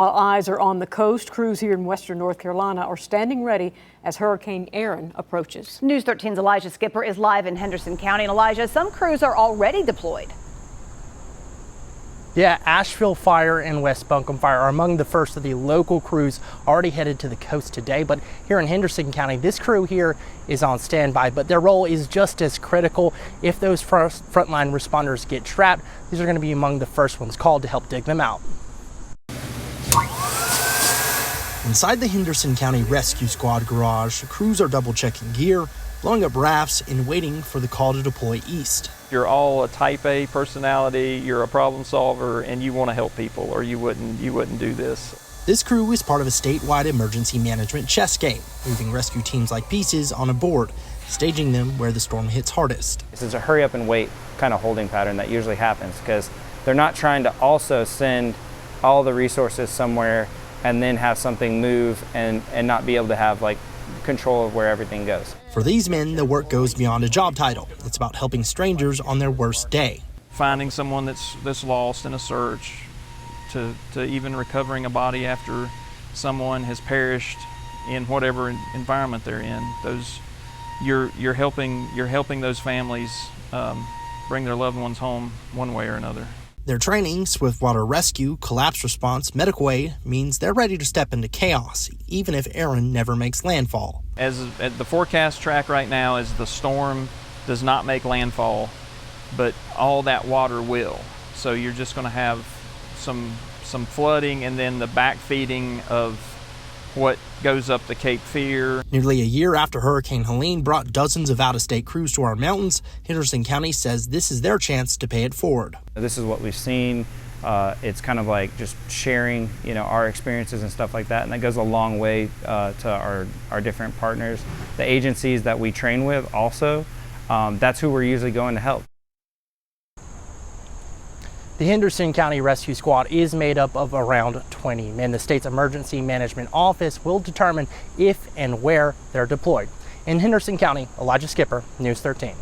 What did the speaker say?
All eyes are on the coast. Crews here in western North Carolina are standing ready as Hurricane Erin approaches. News 13's Elijah Skipper is live in Henderson County. And Elijah, some crews are already deployed. Yeah, Asheville Fire and West Buncombe Fire are among the first of the local crews already headed to the coast today. But here in Henderson County, this crew here is on standby, but their role is just as critical. If those frontline responders get trapped, these are going to be among the first ones called to help dig them out. Inside the Henderson County Rescue Squad garage, crews are double-checking gear, blowing up rafts, and waiting for the call to deploy east. You're all a type A personality, you're a problem solver, and you want to help people, or you wouldn't do this. This crew is part of a statewide emergency management chess game, moving rescue teams like pieces on a board, staging them where the storm hits hardest. This is a hurry up and wait kind of holding pattern that usually happens because they're not trying to also send all the resources somewhere and then have something move and not be able to have like control of where everything goes. For these men, the work goes beyond a job title. It's about helping strangers on their worst day. Finding someone that's lost in a search, to even recovering a body after someone has perished in whatever environment they're in. You're helping those families bring their loved ones home one way or another. Their training, swiftwater rescue, collapse response, medical aid, means they're ready to step into chaos, even if Erin never makes landfall. As the forecast track right now is the storm does not make landfall, but all that water will. So you're just going to have some flooding and then the backfeeding of what goes up the Cape Fear. Nearly a year after Hurricane Helene brought dozens of out-of-state crews to our mountains, Henderson County says this is their chance to pay it forward. This is what we've seen. It's kind of like just sharing, our experiences and stuff like that, and that goes a long way to our different partners. The agencies that we train with also, that's who we're usually going to help. The Henderson County Rescue Squad is made up of around 20 men. The state's Emergency Management Office will determine if and where they're deployed. In Henderson County, Elijah Skipper, News 13.